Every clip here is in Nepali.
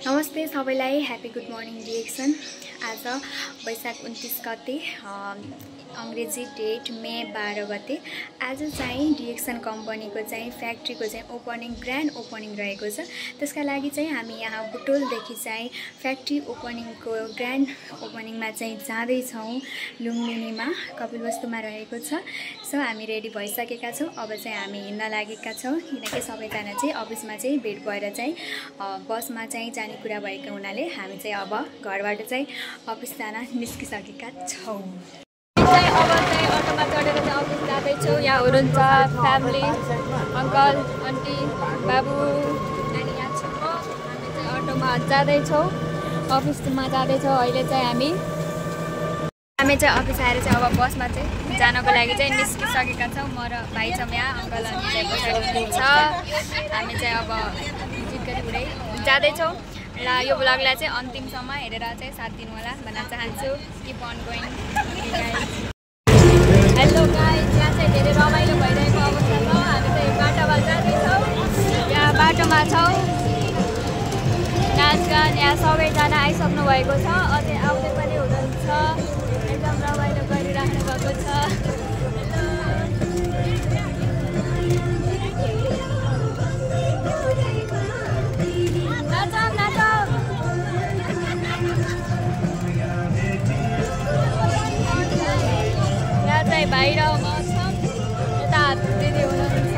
नमस्ते सबैलाई ह्यापी गुड मर्निङ रिएक्सन। आज वैशाख 29 गते अंग्रेजी डेट मे 12 गते। आज चाहिँ रिएक्सन कम्पनीको चाहिँ फ्याक्ट्रीको चाहिँ ओपनिङ ग्रान्ड ओपनिङ रहेको छ। त्यसका लागि चाहिँ हामी यहाँ बुटोलदेखि चाहिँ फ्याक्ट्री ओपनिङको ग्रान्ड ओपनिङमा चाहिँ जाँदै छौं। लुम्बिनीमा कपिलवस्तुमा रहेको छ। सो हामी रेडी भइसकेका छौं। अब चाहिँ हामी हिँड्न लागेका छौं किनकि सबैजना चाहिँ अफिसमा चाहिँ भेट भएर चाहिँ बसमा चाहिँ जाने कुरा भएको हुनाले हामी चाहिँ अब घरबाट चाहिँ अफिस जान निस्किसकेका छौं। अब चाहिँ अटोमा चढेर चाहिँ अफिस जाँदैछौँ। यहाँ हुनुहुन्छ फ्यामिली, अङ्कल आन्टी बाबु नानी यहाँ छ। हामी चाहिँ अटोमा जाँदैछौँ, अफिसमा जाँदैछौँ। अहिले चाहिँ हामी चाहिँ अफिस आएर चाहिँ अब बसमा चाहिँ जानको लागि चाहिँ निस्किसकेका छौँ। म र भाइ छौँ यहाँ, अङ्कल आन्टी चाहिँ बसेको छ। हामी चाहिँ अब जितगरी हुँदै जाँदैछौँ र यो ब्लगलाई चाहिँ अन्तिमसम्म हेरेर चाहिँ साथ दिनु होला भन्न चाहन्छु। Keep on going. Hello guys, यहाँ चाहिँ धेरै रमाइलो भइरहेको अवस्था छ। हामी चाहिँ बाटोमा जाँदैछौँ, यहाँ बाटोमा छौँ। नाचगान यहाँ सबैजना आइसक्नु भएको छ, अझै आउँदै पनि हुनुहुन्छ। एकदम रमाइलो गरिराख्नु भएको छ। बाहिर म छौँ, यता दिदी हुनुहुन्छ।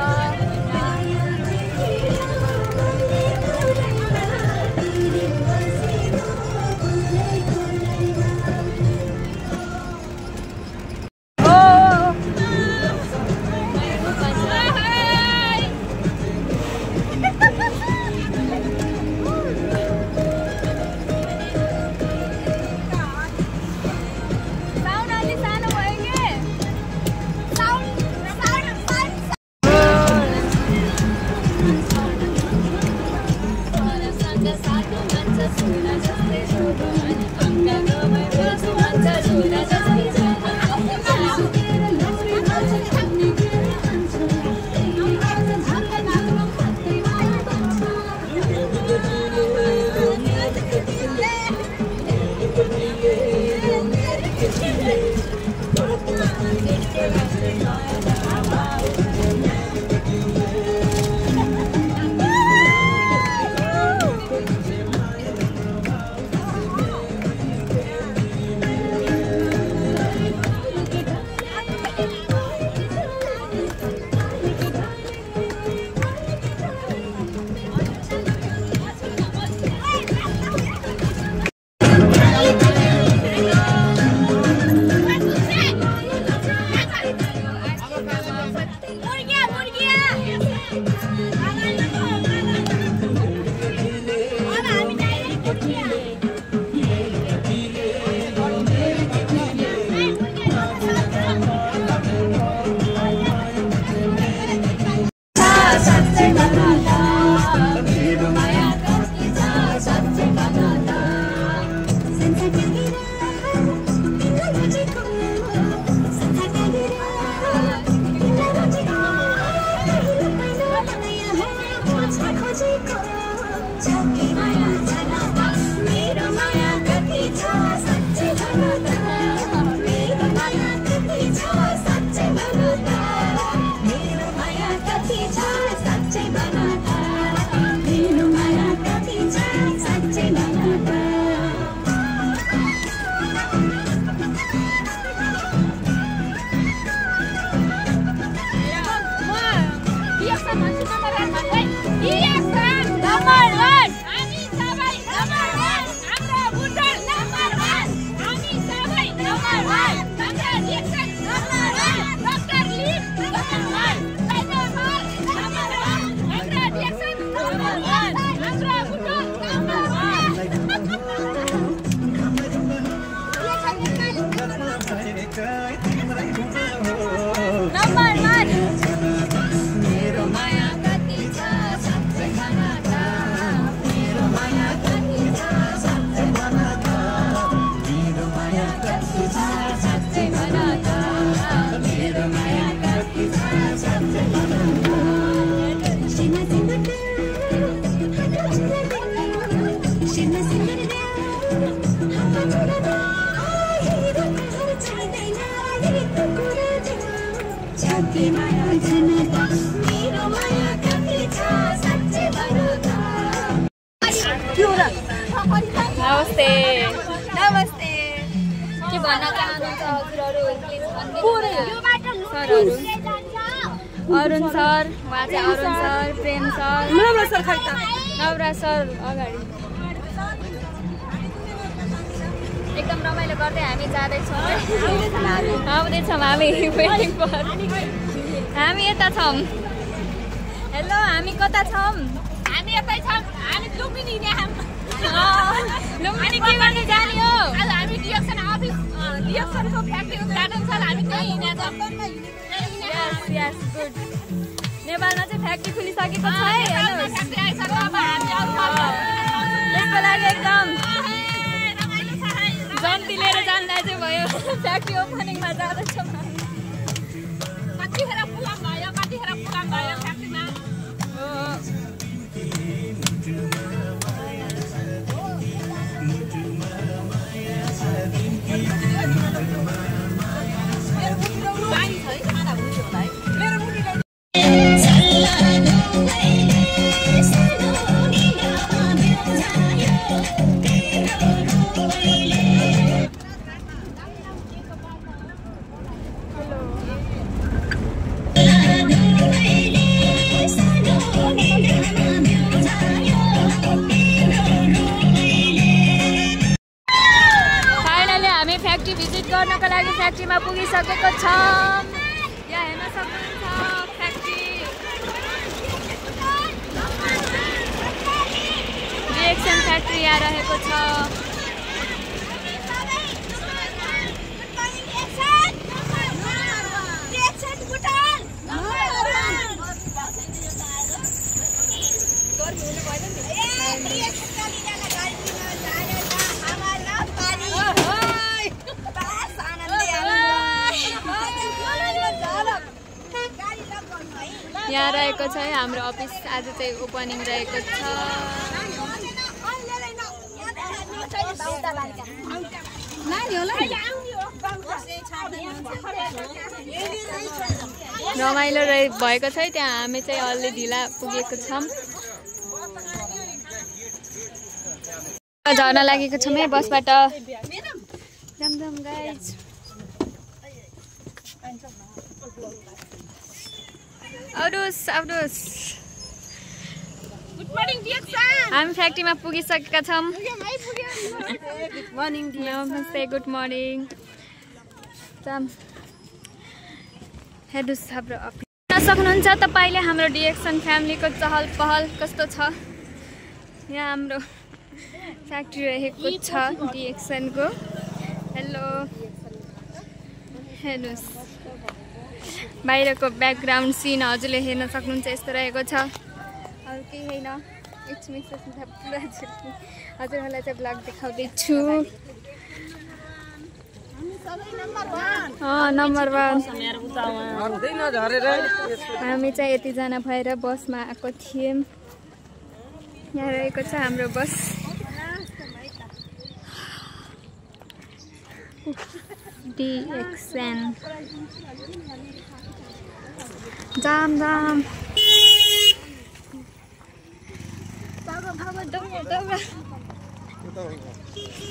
नमस्ते नमस्ते के भन्न चाहनुहुन्छ हजुरहरू अरुण सर उहाँ चाहिँ अरुण सर प्रेम सर नवराज सर अगाडि एकदम रमाइलो गर्दै हामी जाँदैछौँ आउँदैछौँ हामी वेटिङ फर हामी यता छौँ हेलो हामी कता छौँ हामी यतै छौँ हामी लुम्बिनी लुम्बिनी के गर्ने जाने हो आज हामी डिएक्सन अफिस डिएक्सनको फ्याक्ट्री उद्घाटन छ हामी त्यही हिँडेछौँ यस यस गुड नेपालमा चाहिँ फ्याक्ट्री खुलिसकेको छ है फ्याक्ट्री आइसक्यो अब हामी त्यसको लागि एकदम जन्ती लिएर जाँदा चाहिँ भयो फ्याक्ट्री ओपनिङमा जाँदैछौँ कतिखेर पुगाम भयो फ्याक्ट्रीमा गर्नको लागि फ्याक्ट्रीमा पुगिसकेको छ यहाँ हेर्न सक्नुहुन्छ फ्याक्ट्री डिएक्सन फ्याक्ट्री यहाँ रहेको छ यहाँ रहेको छ हाम्रो अफिस आज चाहिँ ओपनिङ रहेको छ रमाइलो भएको छ त्यहाँ हामी चाहिँ अलि ढिला पुगेको छौँ झर्न लागेको छौँ है बसबाट दमदम गाइज आउनुहोस् गुड मर्निङ डिएक्सन हामी फ्याक्ट्रीमा पुगिसकेका छौँ गुड मर्निङ नमस्ते गुड मर्निङ हेर्नुहोस् हाम्रो अफिस सक्नुहुन्छ तपाईँले हाम्रो डिएक्सन फ्यामिलीको चहल पहल कस्तो छ यहाँ हाम्रो फ्याक्ट्री रहेको छ डिएक्सनको हेलो हेर्नुहोस् बाहिरको ब्याकग्राउन्ड सिन हजुरले हेर्न सक्नुहुन्छ यस्तो रहेको छ अरू केही होइन इट्स मिक्स हजुरहरूलाई चाहिँ ब्लग देखाउँदैछु नम्बर 1 हामी चाहिँ यतिजना भएर बसमा आएको थियौँ यहाँ रहेको छ हाम्रो बस डिएक्सन जाम दौरा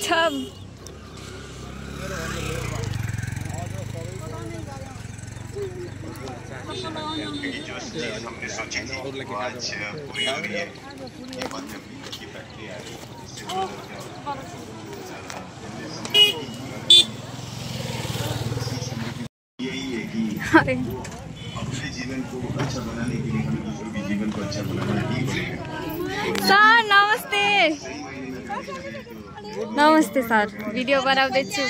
छम जो हमने सोची थी वो आज पूरी हो रही है। ये मध्य की फैक्ट्री है यही है कि अपने जीवन को अच्छा बनाने के लिए हमें दूसरों के जीवन को अच्छा बनाना ही पड़ेगा। सर नमस्ते नमस्ते सर भिडियो बनाउँदैछु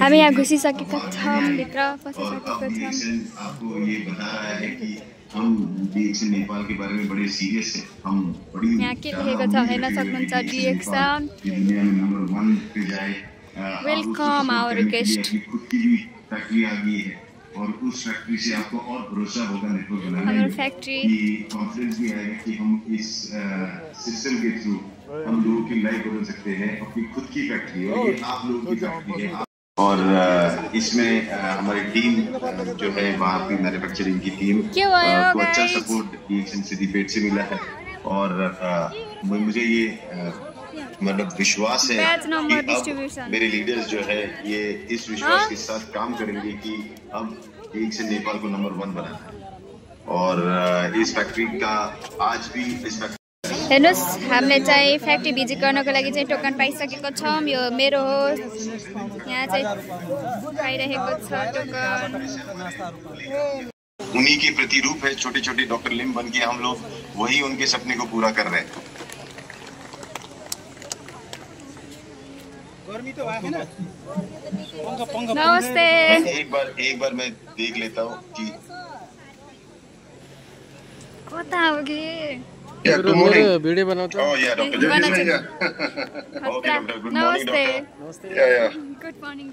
हामी यहाँ घुसिसकेका छौँ भित्र पसिसकेका छौँ। आपको ये बता रहा है कि हम डिएक्सन नेपाल के बारे में बड़े सीरियस हैं। हम बड़ी यहाँ के लेखेको छ हेर्न सक्नुहुन्छ डिएक्सन दुनिया में नंबर 1 पे जाए। Welcome our guest. खुद की भी फैक्ट्री आ गई है और उस फैक्ट्री से आपको और भरोसा होगा नेटवर्क बनाने हमारा में, फैक्ट्री कि कॉन्फिडेंस भी आएगा कि हम इस सिस्टम के थ्रू हम लोगों की लाइफ बदल सकते हैं। अपनी खुद की फैक्ट्री है, ये आप लोगों की फैक्ट्री है। और इसमें हमारी टीम जो है वहाँ की मैन्युफैक्चरिंग की टीम को अच्छा सपोर्ट DXN सिद्दीपेट से मिला है। और मुझे ये मतलब विश्वास है कि अब मेरे लीडर्स जो है ये इस विश्वास के साथ काम करेंगे कि अब DXN नेपाल को नंबर 1 बनाना है। और इस फैक्ट्री का आज भी इस हेर्नुस्, हामीले चाहिँ फ्याक्ट्री भिजिट गर्नको लागि चाहिँ टोकन पाइसकेको छौँ। यो मेरो हो, यहाँ चाहिँ पाइरहेको छ टोकन। उन्हीं के प्रतिरूप है, छोटे छोटे डॉक्टर लिम बन के हम लोग वही उनके सपने को पूरा कर रहे हैं। नमस्ते। एक बार मैं देख लेता हूँ कि कता हो कि वीडियो बनाता हूँ। डॉक्टर नमस्ते। Good morning.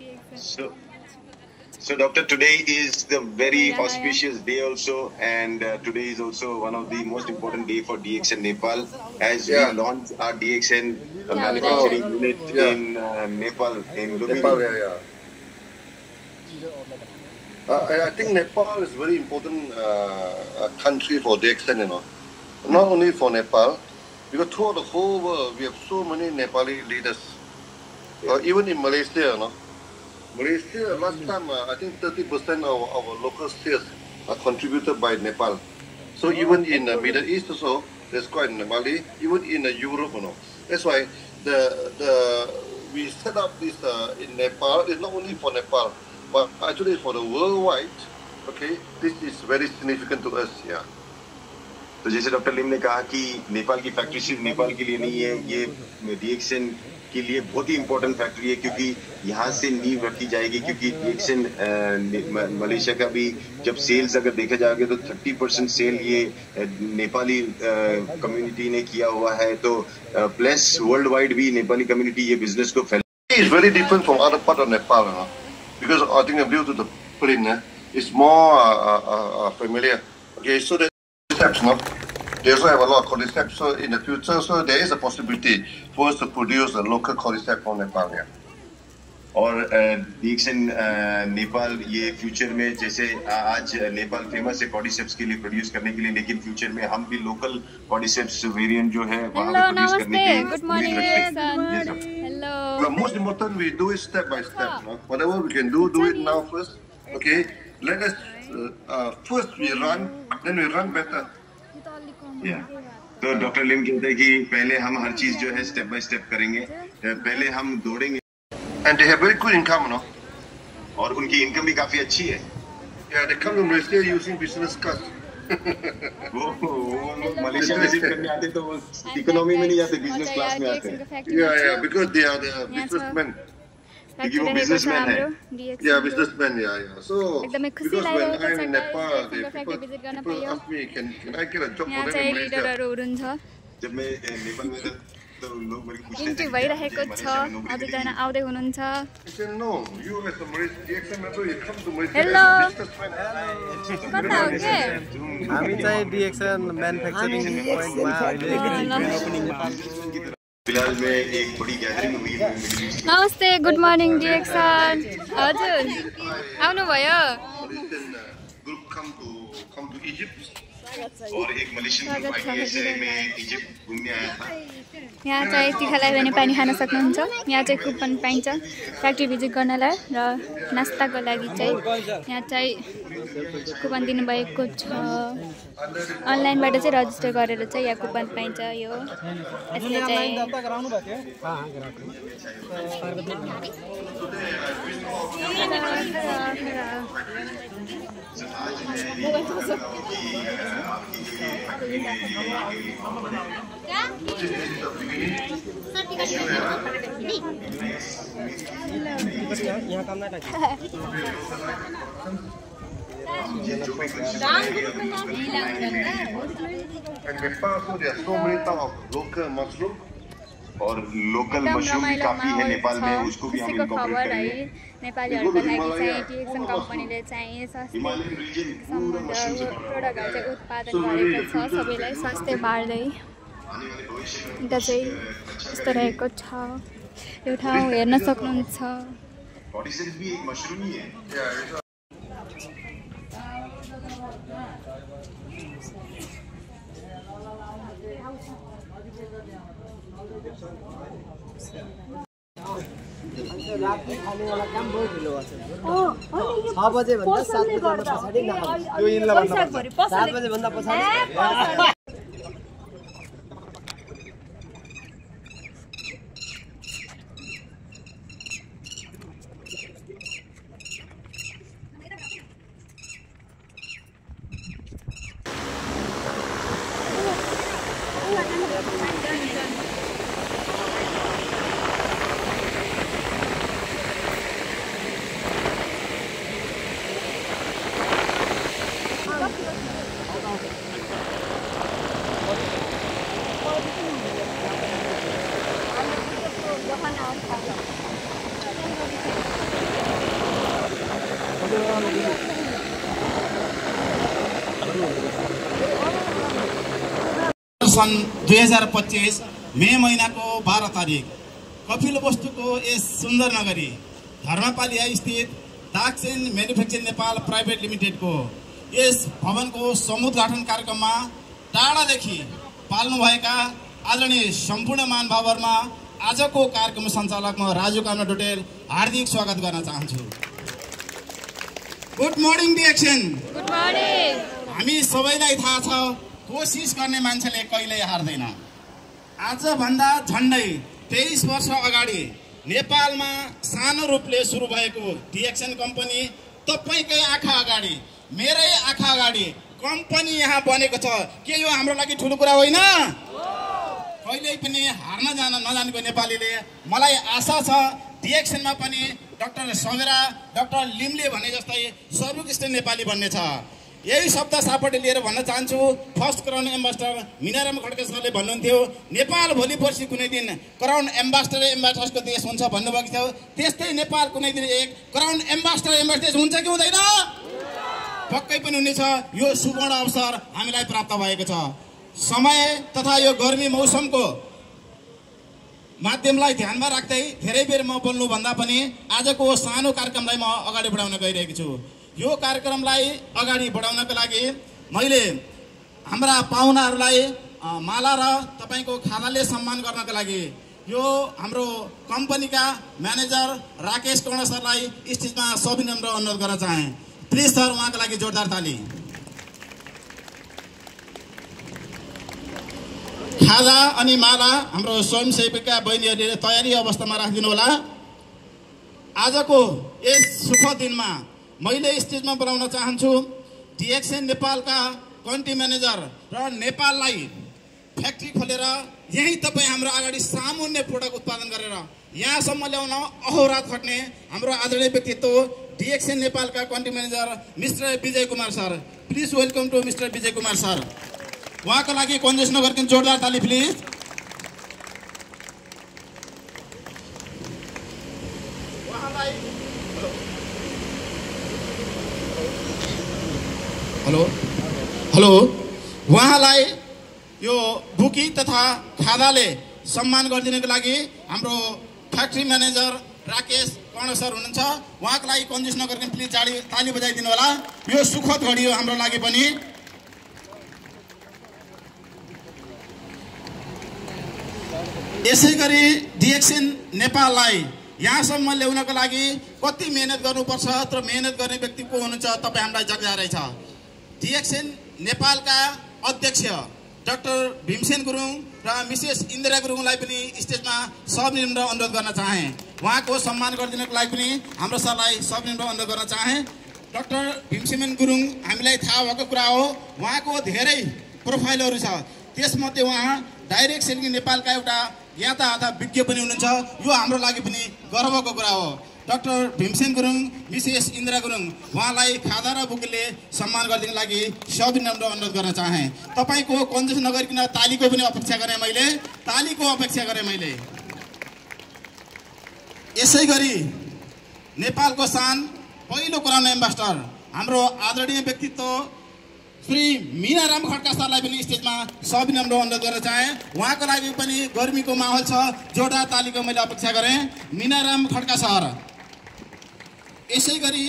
So doctor, today is the very auspicious day also, and today is also one of the most important day for DXN Nepal as we launch our DXN manufacturing unit in Nepal, in Lumini. I think Nepal is very important country for DXN, you know. Not only for Nepal, because throughout the whole world we have so many Nepali leaders. Even in Malaysia, you know. Malaysia, last time, I think 30% of our local sales are contributed by Nepal. So even in the Middle East also, there's quite Nepali, even in Europe, you know. That's why we set up this in Nepal. It's not only for Nepal, but actually for the worldwide. Okay, this is very significant to us, yeah. तो जैसे डॉक्टर लिम ने कहा कि नेपाल की फैक्ट्री सिर्फ नेपाल के लिए नहीं है, ये DXN के लिए बहुत ही इम्पोर्टेंट फैक्ट्री है, क्योंकि यहाँ से नींव रखी जाएगी। क्योंकि DXN मलेशिया का भी जब सेल्स अगर देखा जाएगा तो 30% सेल ये नेपाली कम्युनिटी ने किया हुआ है। तो प्लस वर्ल्ड वाइड भी नेपाली कम्युनिटी ये बिजनेस को फैला। It's very different from other part of Nepal, you know, because I think due to the plane is more familiar. Okay, so the steps, no. They also have a lot of cordyceps, so in the future, so there is a possibility for us to produce a local cordyceps from Nepal. Yeah. और DXN नेपाल ये फ्यूचर में, जैसे आज नेपाल फेमस है कॉर्डिसेप्स के लिए प्रोड्यूस करने के लिए, लेकिन फ्यूचर में हम भी लोकल कॉर्डिसेप्स वेरिएंट जो है वहाँ पे प्रोड्यूस करने की उम्मीद रखते हैं। Hello. The most important we do it step by step. No? Whatever we can do it now first. Okay, let us first we run, then we run better. तो डॉक्टर लिम कहते हैं कि पहले हम हर चीज जो है स्टेप बाय स्टेप करेंगे, पहले हम दौड़ेंगे। And they have very good income, no? और उनकी इनकम भी काफी अच्छी है। Yeah, they come to Malaysia using business class. वो मलेशिया विजिट करने आते तो वो इकोनॉमी में नहीं जाते, बिजनेस क्लास में आते हैं। Yeah, because they are the businessmen. क्योंकि वो बिजनेसमैन है। Yeah, businessmen, yeah. So एकदमै खुसी because when लागेको I'm छ in Nepal, फ्याक्ट्री भिजिट गर्न people पाइयो। ask me, can I get a job यहाँ for them चाहिँ in Malaysia? लिडरहरू हुनुहुन्छ। जब मैं नेपाल में था तो लोग बड़ी खुश थे। इन्ट्री भइरहेको छ, अझैजना आउँदै हुनुहुन्छ। I said no. You as a Malaysian DXN member, you come to Malaysia Hello. as a businessman. कता हो के? हामी चाहिँ DXN म्यानुफ्याक्चरिङ पोइन्टमा अहिले फिलहाल में एक बड़ी गैदरिंग हुई है मिडिल ईस्ट में। नमस्ते, गुड मर्निङ DXN। हजुर आउनुभयो। Malaysian group come to Egypt. और एक मलेशियन ग्रुप ITSA में इजिप्ट घूमने आया था। यहाँ चाहिँ तिखालाई भने पानी खान सक्नुहुन्छ। यहाँ चाहिँ कुपन पाइन्छ फ्याक्ट्री भिजिट गर्नलाई, र नास्ताको लागि चाहिँ यहाँ चाहिँ कुपन दिनुभएको छ। अनलाइनबाट चाहिँ रजिस्टर गरेर चाहिँ यहाँ कुपन पाइन्छ। यो यसले चाहिँ यहाँ काम नहीं And Nepal, so there are so many types of local mushroom. और लोकल मशरूम भी काफी है नेपाल में, उसको भी हम इनकॉर्पोरेट करेंगे। नेपालीहरुको लागि चाहिँ डिएक्सन कम्पनीले चाहिँ सस्ते प्रोडक्टहरु चाहिँ उत्पादन गरेको छ सबैलाई सस्ते बाँड्दै। यता चाहिँ यस्तो रहेको छ, यो ठाउँ हेर्न सक्नुहुन्छ। कॉर्टिसेप्स भी एक मशरूम ही है। रात में खाने वाला काम बहुत ढिलो भएको छ। 6 बजे भन्दा 7 बजे भन्दा पछाडी नखानु। यो इनला भन्दा 7 बजे भन्दा पछाडी। सन् 2025 मे महिनाको 12 तारिक कपिलवस्तुको यस सुन्दर नगरी धर्मपालिया स्थित डाक्सेन मैन्युफैक्चरिङ नेपाल प्राइभेट लिमिटेडको यस भवनको समुद्घाटन कार्यक्रममा टाढादेखि पाल्नुभएका आदरणीय सम्पूर्ण महानुभावहरुमा आजको कार्यक्रम सञ्चालक म राजु कामना डोटेल हार्दिक स्वागत गर्न चाहन्छु। Good morning DXN. Good morning. हामी सबैलाई थाहा छ कोशिश गर्ने मान्छेले कहिल्यै हार्दैन। आज भन्दा झन्डै 23 वर्ष अगाडि नेपालमा सानो रूपले सुरु भएको डिएक्सन कम्पनी तपाईकै आँखा अगाडि, मेरै आँखा अगाडि कम्पनी यहाँ बनेको छ। के यो हाम्रो लागि ठुलो कुरा होइन? कहिल्यै पनि हार्न नजानेको नेपालीले मलाई आशा छ डिएक्सनमा पनि डाक्टर समेरा, डाक्टर लिमले भने जस्तै सर्वोत्कृष्ट नेपाली बन्ने छ। यही शब्द सापट्टि लिएर भन्न चाहन्छु। फर्स्ट क्राउन एम्बेसडर मिनाराम खड्के सरले भन्नुहुन्थ्यो नेपाल भोलि पर्सि कुनै दिन क्राउन एम्बेसडर्सको देश हुन्छ भन्नुभएको थियो। त्यस्तै नेपाल कुनै दिन एक क्राउन एम्बेसडर देश हुन्छ कि हुँदैन? पक्कै पनि हुनेछ। यो सुवर्ण अवसर हामीलाई प्राप्त भएको छ। समय तथा यो गर्मी मौसमको माध्यमलाई ध्यानमा राख्दै धेरै बेर म बोल्नु भन्दा पनि आजको सानो कार्यक्रमलाई म अगाडि बढाउन गइरहेको छु। यो कार्यक्रमलाई अगाडि बढाउनको लागि मैले हाम्रा पाहुनाहरूलाई माला र तपाईको खादाले सम्मान गर्नको लागि यो हाम्रो कम्पनीका म्यानेजर राकेश कर्ण सरलाई स्टेजमा सविनम्र अनुरोध गर्न चाहे। प्लिज सर, उहाँको लागि जोरदार ताली। खाजा अनि माला हाम्रो स्वयंसेविका बहिनीहरूले तयारी अवस्थामा राखिदिनु होला। आजको यस सुखद दिनमा मैले स्टेजमा बोलाउन चाहन्छु डिएक्सन नेपालका कन्ट्री म्यानेजर र नेपाललाई फ्याक्ट्री खोलेर यही तपाईँ हाम्रो अगाडि सामान्य प्रोडक्ट उत्पादन गरेर यहाँसम्म ल्याउन अहोरात खट्ने हाम्रो आदरणीय व्यक्तित्व डिएक्सन नेपालका country manager mister Vijay Kumar sir. Please welcome to mister Vijay Kumar sir. उहाँको लागि कन्जेस नगर्कन जोरदार ताली प्लिज। हेलो उहाँलाई यो बुकी तथा खादाले सम्मान गरिदिनको लागि हाम्रो फ्याक्ट्री म्यानेजर राकेश कर्ण सर हुनुहुन्छ। उहाँको लागि कन्जुस नगर्कन प्लिज ताली बजाइदिनु होला। यो सुखद घडी हो हाम्रो लागि पनि। यसै गरी डिएक्सन नेपाललाई यहाँसम्म ल्याउनको लागि कति मेहनत गर्नुपर्छ तर मेहनत गर्ने व्यक्ति को हुनुहुन्छ तपाईँ हामीलाई जग्गारै छ। डिएक्सन नेपालका अध्यक्ष डाक्टर भीमसेन गुरुङ र मिसेस इन्दिरा गुरुङलाई पनि स्टेजमा सविनम्र अनुरोध गर्न चाहे। उहाँको सम्मान गरिदिनको लागि पनि हाम्रो सरलाई सविनम्र अनुरोध गर्न चाहे। डाक्टर भीमसेन गुरुङ हामीलाई थाहा भएको कुरा हो, उहाँको धेरै प्रोफाइलहरू छ। त्यसमध्ये उहाँ डाइरेक्ट सेलिङ नेपालका एउटा यातायात विज्ञ पनि हुनुहुन्छ। यो हाम्रो लागि पनि गर्वको कुरा हो। डाक्टर भीमसेन गुरुङ, मिसेस इन्द्रा गुरुङ उहाँलाई खादा र बुकले सम्मान गरिदिनको लागि सविनम्र अनुरोध गर्न चाहे। तपाईको कन्जुस नगरिकन तालीको पनि अपेक्षा गरेँ मैले, तालीको अपेक्षा गरेँ मैले। यसै गरी नेपालको शान पहिलो क्राउन एम्बेसडर हाम्रो आदरणीय व्यक्तित्व श्री मीनाराम खड्का सरलाई पनि स्टेजमा सविनम्र अनुरोध गर्न चाहे। उहाँको लागि पनि गर्मीको माहौल छ, जोरदार तालीको मैले अपेक्षा गरेँ। मीनाराम खड्का सर। यसै गरी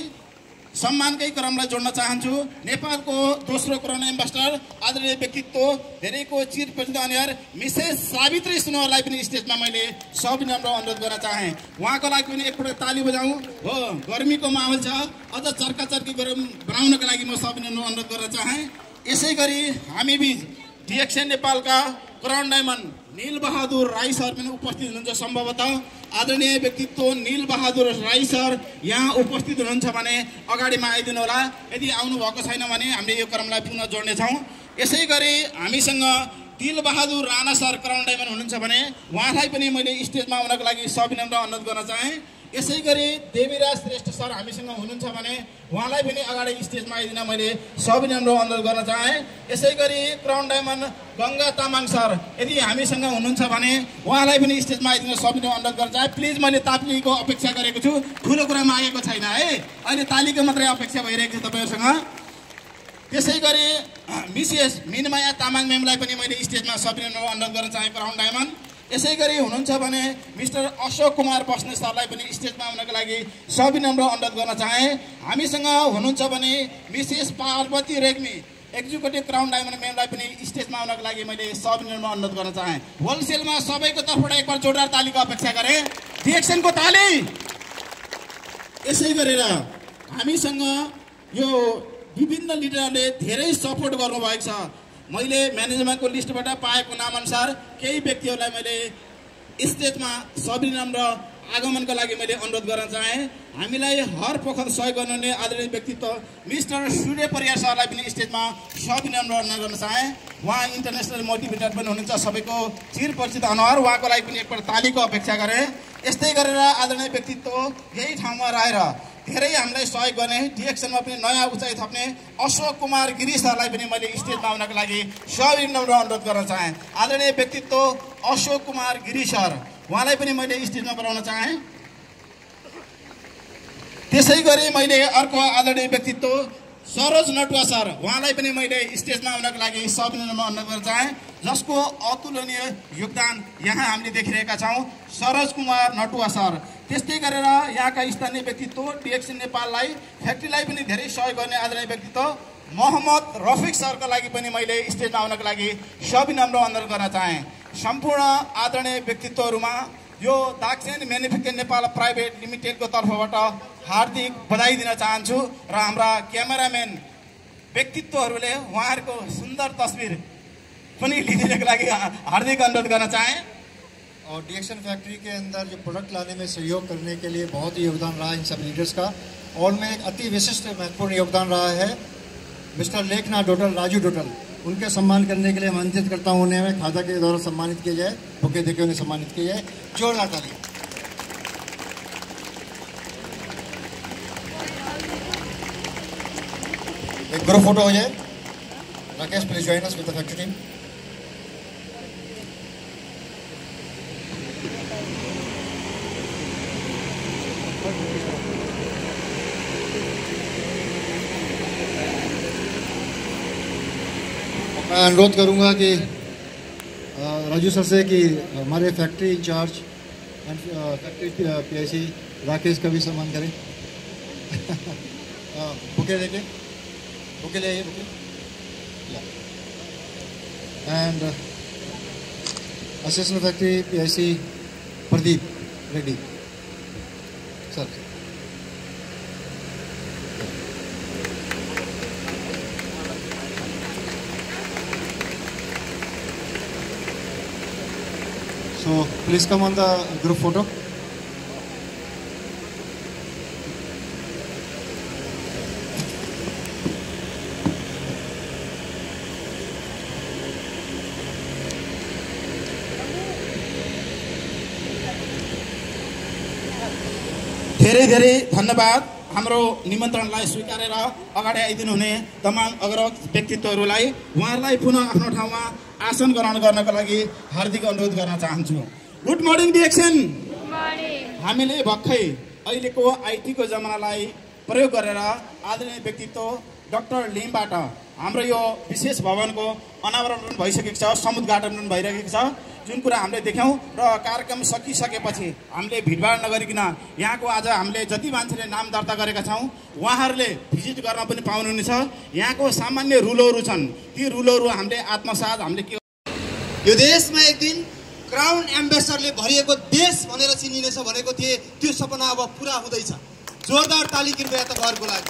सम्मानकै क्रमलाई जोड्न चाहन्छु। नेपालको दोस्रो क्राउन एम्बेसडर आदरणीय व्यक्तित्व धेरैको चिर परिचित अनुहार मिसेस सावित्री सुनवरलाई पनि स्टेजमा मैले सविनम्र अनुरोध गर्न चाहे। उहाँको लागि पनि एकपल्ट ताली बजाउँ। हो, गर्मीको माहौल छ, अझ चर्काचर्की बनाउनको लागि म सविनम्र अनुरोध गर्न चाहे। यसै गरी हामी बीच डिएक्सन नेपालका क्राउन डायमन्ड नीलबहादुर राई सर पनि उपस्थित हुनुहुन्छ। सम्भवतः आदरणीय व्यक्तित्व नीलबहादुर राई सर यहाँ उपस्थित हुनुहुन्छ भने अगाडिमा आइदिनु होला। यदि आउनुभएको छैन भने हामीले यो क्रमलाई पुनः जोड्नेछौँ। यसै गरी हामीसँग Tilbahadur Rana sir crown diamond हुनुहुन्छ भने उहाँलाई पनि मैले स्टेजमा आउनको लागि सविनम्र अनुरोध गर्न चाहेँ। यसै गरी देवीराज श्रेष्ठ सर हामीसँग हुनुहुन्छ भने उहाँलाई पनि अगाडि स्टेजमा आइदिन मैले सविनम्र अनुरोध गर्न चाहेँ। यसै गरी crown diamond Ganga Tamang sir यदि हामीसँग हुनुहुन्छ भने उहाँलाई पनि स्टेजमा आइदिन सविनम्र अनुरोध गर्न चाहेँ। प्लिज, मैले तालीको अपेक्षा गरेको छु, ठुलो कुरा मागेको छैन है। अहिले तालीको मात्रै अपेक्षा भइरहेको छ तपाईँहरूसँग। त्यसै गरी मिसेस मिनमाया तामाङ म्यामलाई पनि मैले स्टेजमा सविनम्र अनुरोध गर्न चाहेँ क्राउन डायमन्ड। यसै गरी हुनुहुन्छ भने मिस्टर अशोक कुमार बस्ने सरलाई पनि स्टेजमा आउनको लागि सविनम्र अनुरोध गर्न चाहेँ। हामीसँग हुनुहुन्छ भने Mrs Parvati Regmi executive crown diamond म्यामलाई पनि स्टेजमा आउनको लागि मैले सविनम्र अनुरोध गर्न चाहेँ। होलसेलमा सबैको तर्फबाट एकबार जोरदार तालीको अपेक्षा गरेँ। डिएक्सनको ताली। यसै गरेर हामीसँग यो विभिन्न लिडरहरूले धेरै सपोर्ट गर्नुभएको छ। मैले म्यानेजमेन्टको लिस्टबाट पाएको नामअनुसार केही व्यक्तिहरूलाई मैले स्टेजमा सविनम्र आगमनको लागि मैले अनुरोध गर्न चाहेँ। हामीलाई हर पखत सहयोग गर्नुहुने आदरणीय व्यक्तित्व मिस्टर सूर्य परियार सरलाई पनि स्टेजमा सविनम्र अनुरोध गर्न चाहेँ। उहाँ इन्टरनेसनल मोटिभेटर पनि हुनुहुन्छ, सबैको चिर परिचित अनुहार। उहाँको लागि पनि एकपल्ट तालीको अपेक्षा गरेँ। यस्तै गरेर आदरणीय व्यक्तित्व यही ठाउँमा रहेर धेरै हामीलाई सहयोग गर्ने, डिएक्सनमा पनि नयाँ उचाइ थप्ने अशोक कुमार गिरी सरलाई पनि मैले स्टेजमा आउनको लागि सविनम्र अनुरोध गर्न चाहेँ। आदरणीय व्यक्तित्व अशोक कुमार गिरी सर उहाँलाई पनि मैले स्टेजमा बोलाउन चाहेँ। त्यसै गरी मैले अर्को आदरणीय व्यक्तित्व सरोज नटुवा सर उहाँलाई पनि मैले स्टेजमा आउनको लागि सविनम्र अनुरोध गर्न चाहेँ, जसको अतुलनीय योगदान यहाँ हामीले देखिरहेका छौँ। सरोज कुमार नटुवा सर। त्यस्तै गरेर यहाँका स्थानीय व्यक्तित्व डिएक्सन नेपाललाई फ्याक्ट्रीलाई पनि धेरै सहयोग गर्ने आदरणीय व्यक्तित्व मोहम्मद रफिक सरको लागि पनि मैले स्टेजमा आउनको लागि सविनम्र अनुरोध गर्न चाहेँ। सम्पूर्ण आदरणीय व्यक्तित्वहरूमा यो दाक्षिण म्यानुफ्याक्चर नेपाल प्राइभेट लिमिटेडको तर्फबाट हार्दिक बधाई दिन चाहन्छु र हाम्रा क्यामेराम्यान व्यक्तित्वहरूले उहाँहरूको सुन्दर तस्बिर पनि लिदिनको लागि हार्दिक अनुरोध गर्न चाहेँ। और डिएक्सन फैक्ट्री के अंदर जो प्रोडक्ट लाने में सहयोग करने के लिए बहुत ही योगदान रहा इन सब लीडर्स का। और में एक अति विशिष्ट महत्वपूर्ण योगदान रहा है मिस्टर लेखनाथ डोटल, राजू डोटल। उनके सम्मान करने के लिए आमंत्रित करता हूँ उन्हें मैं खादा के द्वारा सम्मानित किया जाए, बुके देके उन्हें सम्मानित किया जाए। जोरदार ताली। एक ग्रुप फोटो हो जाए। Rakesh, please join us with the factory team. मैं अनुरोध करूंगा कि राजू सर से कि हमारे factory in charge and factory PIC Rakesh का भी सम्मान करें। बुके देके, बुके ले आइए, bouquet. And assistant factory PIC Pradeep Reddy sir. So please come on the group photo. धेरै धेरै धन्यवाद हाम्रो निमन्त्रणलाई स्वीकारेर अगाडि आइदिनु हुने तमाम अग्रज व्यक्तित्वहरूलाई उहाँहरूलाई पुनः आफ्नो ठाउँमा आसन ग्रहण गर्नको लागि हार्दिक अनुरोध गर्न चाहन्छु। Good morning DXN. हामीले भर्खरै अहिलेको आइटीको जमानालाई प्रयोग गरेर आदरणीय व्यक्तित्व डाक्टर लिमबाट हाम्रो यो विशेष भवनको अनावरण पनि भइसकेको छ, समुद्घाटन पनि भइरहेको छ। जुन कुरा हामीले देख्यौँ र कार्यक्रम सकिसकेपछि हामीले भिडभाड नगरिकन यहाँको आज हामीले जति मान्छेले नाम दर्ता गरेका छौँ उहाँहरूले भिजिट गर्न पनि पाउनुहुनेछ। यहाँको सामान्य रुलहरू छन्, ती रुलहरू हामीले आत्मसात हामीले के यो देशमा एक दिन क्राउन एम्बेसडरले भरिएको देश भनेर चिनिनेछ भनेको थिए, त्यो सपना अब पुरा हुँदैछ। जोरदार ताली कृपया तपाईँहरूको लागि।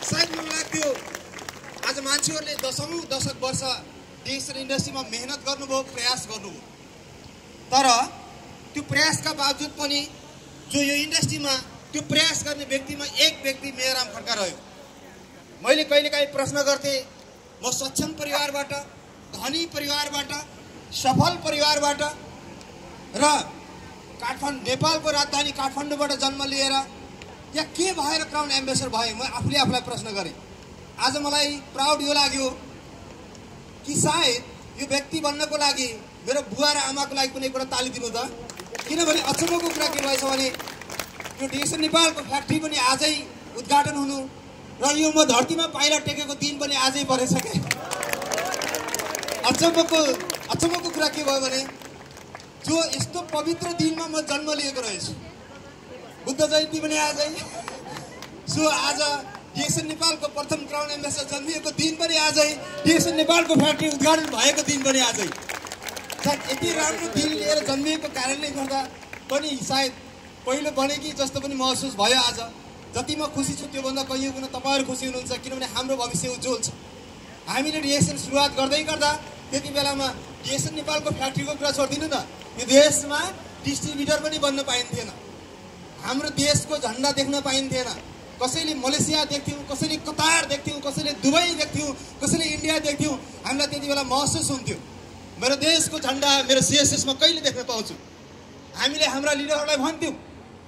सायद मलाई लाग्थ्यो आज मान्छेहरूले दशौं दशक वर्ष डिएक्सन इन्डस्ट्रीमा मेहनत गर्नुभयो, प्रयास गर्नुभयो, तर त्यो प्रयासका बावजुद पनि जो यो इन्डस्ट्रीमा त्यो प्रयास गर्ने व्यक्तिमा एक व्यक्ति मेहराम खड्का रह्यो। मैले कहिलेकाहीँ प्रश्न गर्थेँ, म सक्षम परिवारबाट, धनी परिवारबाट, सफल परिवारबाट र काठमाडौँ नेपालको राजधानी काठमाडौँबाट जन्म लिएर यहाँ के भएर क्राउन एम्बेसडर भए? म आफूले आफूलाई प्रश्न गरेँ। आज मलाई प्राउड यो लाग्यो कि सायद यो व्यक्ति बन्नको लागि मेरो बुवा र आमाको लागि पनि एकपल्ट ताली दिनु त। किनभने अचम्मको कुरा के रहेछ भने यो डिएक्सन नेपालको फ्याक्ट्री पनि आजै उद्घाटन हुनु र यो म धरतीमा पाइला टेकेको दिन पनि आजै परेछ के। अचम्मको कुरा के भयो भने जो यस्तो पवित्र दिनमा म जन्म लिएको रहेछु, बुद्ध जयन्ती पनि आजै, सो आज डिएक्सन नेपालको प्रथम क्राउन एम्बेसडर जन्मिएको दिन पनि आजै, डिएक्सन नेपालको फ्याक्ट्री उद्घाटन भएको दिन पनि आजै। सायद यति राम्रो दिन लिएर जन्मिएको कारणले गर्दा पनि सायद पहिलो बनेकी जस्तो पनि महसुस भयो आज। जति म खुसी छु त्योभन्दा कहियो पनि तपाईँहरू खुसी हुनुहुन्छ, किनभने हाम्रो भविष्य उज्जवल छ। हामीले डिएक्सन सुरुवात गर्दै गर्दा त्यति बेलामा डिएक्सन नेपालको फ्याक्ट्रीको कुरा छोडिदिनु न, यो देशमा डिस्ट्रिब्युटर पनि बन्न पाइन्थेन, हाम्रो देशको झन्डा देख्न पाइन्थेन। कसैले मलेसिया देख्थ्यौँ, कसैले कतार देख्थ्यौँ, कसैले दुबई देख्थ्यौँ, कसैले इन्डिया देख्थ्यौँ। हामीलाई त्यति बेला महसुस हुन्थ्यो मेरो देशको झन्डा मेरो सिएसएसमा कहिले देख्न पाउँछु। हामीले हाम्रा लिडरहरूलाई भन्थ्यौँ,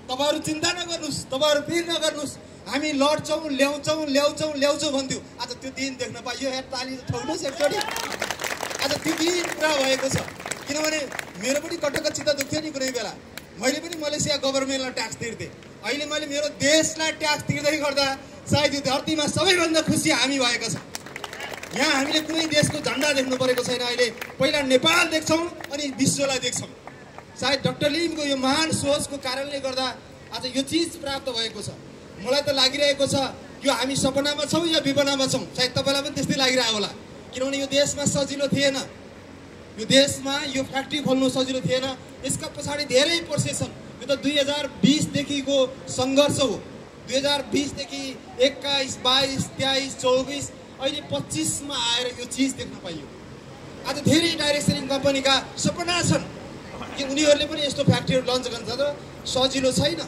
तपाईँहरू चिन्ता नगर्नुहोस्, तपाईँहरू पिर नगर्नुहोस्, हामी लड्छौँ, ल्याउँछौँ भन्थ्यौँ। आज त्यो दिन देख्न पाइयो। यहाँ ताली ठोक्नुहोस् एकचोटि। आज त्यो दिन पुरा भएको छ, किनभने मेरो पनि कटक्क चित्त दुख्थ्यो नि कुनै बेला। मैले पनि मलेसिया गभर्मेन्टलाई ट्याक्स तिर्थेँ, अहिले मैले मेरो देशलाई ट्याक्स तिर्दै गर्दा सायद यो धरतीमा सबैभन्दा खुसी हामी भएको छ। यहाँ हामीले कुनै देशको झन्डा देख्नु परेको छैन। अहिले पहिला नेपाल देख्छौँ अनि विश्वलाई देख्छौँ। सायद डाक्टर लिमको यो महान सोचको कारणले गर्दा आज यो चिज प्राप्त भएको छ। मलाई त लागिरहेको छ यो हामी सपनामा छौँ या विपनामा छौँ। सायद तपाईँलाई पनि त्यस्तै लागिरहेको होला, किनभने यो देशमा सजिलो थिएन, यो देशमा यो फ्याक्ट्री खोल्नु सजिलो थिएन। यसका पछाडि धेरै प्रोसेस छन्। यो त 2020देखिको सङ्घर्ष हो। 2020देखि 21, 22, 23, 24 अहिले 25मा आएर यो चिज देख्न पाइयो। आज धेरै डाइरेक्सन कम्पनीका सपना छन् कि उनीहरूले पनि यस्तो फ्याक्ट्रीहरू लन्च गर्न त सजिलो छैन,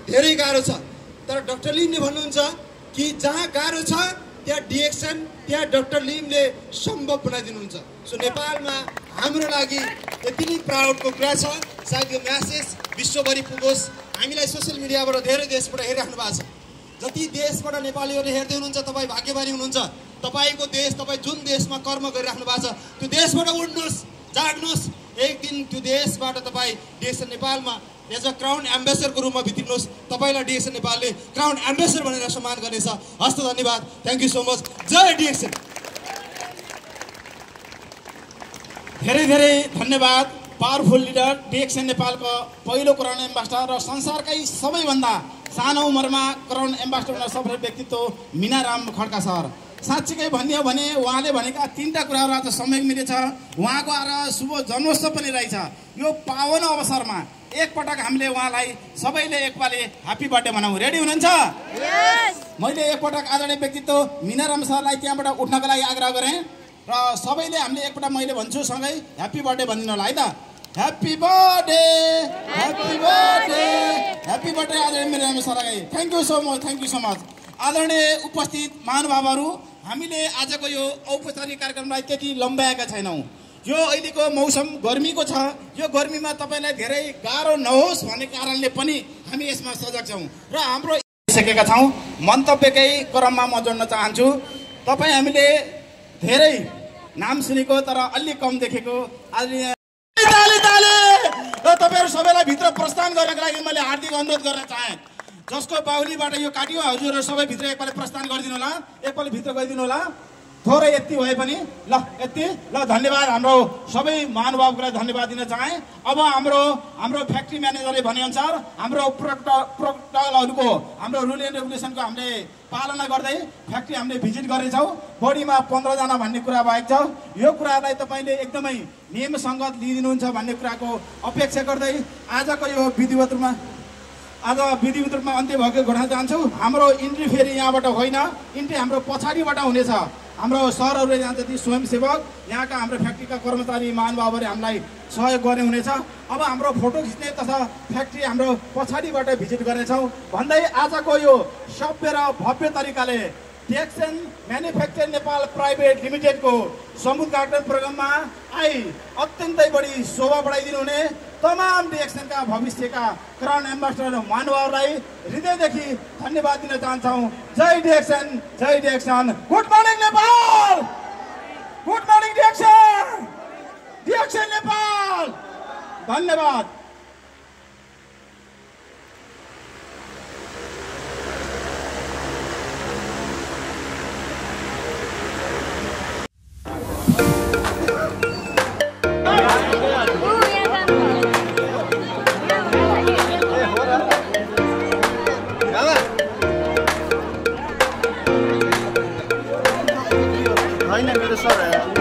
धेरै गाह्रो छ। तर डाक्टर लिमले भन्नुहुन्छ कि जहाँ गाह्रो छ त्यहाँ डिएक्सन, त्यहाँ डाक्टर लिमले सम्भव बनाइदिनुहुन्छ। सो नेपालमा हाम्रो लागि यति नै प्राउडको कुरा छ। सायद यो म्यासेज विश्वभरि पुगोस्। हामीलाई सोसियल मिडियाबाट धेरै देशबाट हेरिराख्नु भएको छ। जति देशबाट नेपालीहरूले हेर्दै हुनुहुन्छ तपाईँ भाग्यमानी हुनुहुन्छ। तपाईँको देश, तपाईँ जुन देशमा कर्म गरिराख्नु भएको छ त्यो देशबाट उड्नुहोस्, जाग्नुहोस्। एक दिन त्यो देशबाट तपाईँ डिएक्सन नेपालमा एज अ क्राउन एम्बेसडरको रूपमा भित्रिनुहोस्। तपाईँलाई डिएक्सन नेपालले क्राउन एम्बेसडर भनेर सम्मान गर्नेछ। हस्त धन्यवाद, थ्याङ्क यू सो मच। जय डिएक्सन। धेरै धेरै धन्यवाद। पावरफुल लिडर डिएक्सन नेपालको पहिलो क्राउन एम्बेसडर र संसारकै सबैभन्दा सानो उमेरमा क्राउन एम्बेसडर हुन सफल व्यक्तित्व मिनाराम खड्का सर। साँच्चीकै भनियो भने उहाँले भनेका 3टा कुराहरू आज समय मिलेछ। उहाँको आज शुभ जन्मोत्सव पनि रहेछ। यो पावन अवसरमा एकपटक हामीले उहाँलाई सबैले एकपालि ह्याप्पी बर्थडे भनौँ। रेडी हुनुहुन्छ? मैले एकपटक आदरणीय व्यक्तित्व मिनाराम सरलाई त्यहाँबाट उठ्नको लागि आग्रह गरेँ र सबैले हामीले एकपटक मैले भन्छु सँगै ह्याप्पी बर्थडे भनिदिनु होला है त। Happy birthday, happy birthday, happy birthday आदरणीय मिनाराम सरलाई। Thank you so much, thank you so much. आदरणीय उपस्थित महानुभावहरू, हामीले आजको यो औपचारिक कार्यक्रमलाई त्यति लम्ब्याएका छैनौँ। यो अहिलेको मौसम गर्मीको छ, यो गर्मीमा तपाईँलाई धेरै गाह्रो नहोस् भन्ने कारणले पनि हामी यसमा सजग छौँ र हाम्रो सकेका छौँ। मन्तव्यकै क्रममा म जोड्न चाहन्छु। तपाईँ हामीले धेरै नाम सुनेको तर अलि कम देखेको आज र तपाईँहरू सबैलाई भित्र प्रस्थान गर्नको लागि मैले हार्दिक अनुरोध गर्न चाहेँ। जसको बाहुलीबाट यो काटियो हजुरहरू सबै भित्र एकपल्ट प्रस्थान गरिदिनु होला, एकपल्ट भित्र गइदिनु होला। थोरै यति भए पनि ल यति ल धन्यवाद। हाम्रो सबै महानुभावलाई धन्यवाद दिन चाहे। अब हाम्रो फ्याक्ट्री म्यानेजरले भनेअनुसार हाम्रो प्रोटोकलहरूको हाम्रो रुल एन्ड रेगुलेसनको हामीले पालना गर्दै फ्याक्ट्री हामीले भिजिट गरेछौँ। बढीमा 15 जना भन्ने कुरा भएको छ। यो कुरालाई तपाईँले एकदमै नियमसङ्गत लिइदिनुहुन्छ भन्ने कुराको अपेक्षा गर्दै आजको यो विधिवत रूपमा अन्त्य भएको घोषणा चाहन्छु। हाम्रो इन्ट्री फेरि यहाँबाट होइन, इन्ट्री हाम्रो पछाडिबाट हुनेछ। हाम्रो सरहरूले यहाँ जति स्वयंसेवक यहाँका हाम्रो फ्याक्ट्रीका कर्मचारी महानुभावहरूले हामीलाई सहयोग गर्ने हुनेछ। अब हाम्रो फोटो खिच्ने तथा फ्याक्ट्री हाम्रो पछाडिबाट भिजिट गर्नेछौँ भन्दै आजको यो सभ्य र भव्य तरिकाले डिएक्सन म्यानुफ्याक्चर नेपाल प्राइभेट लिमिटेडको समुद्घाटन प्रोग्राममा अत्यन्तै बढी शोभा बढाइदिनु हुने तमाम डिएक्सनका भविष्यका क्राउन एम्बेसडर महानुभावलाई हृदयदेखि धन्यवाद दिन चाहन्छौँ। जय डिएक्सन, जय DXN. Good morning Nepal, good morning DXN, DXN Nepal. धन्यवाद। होइन मेरो सर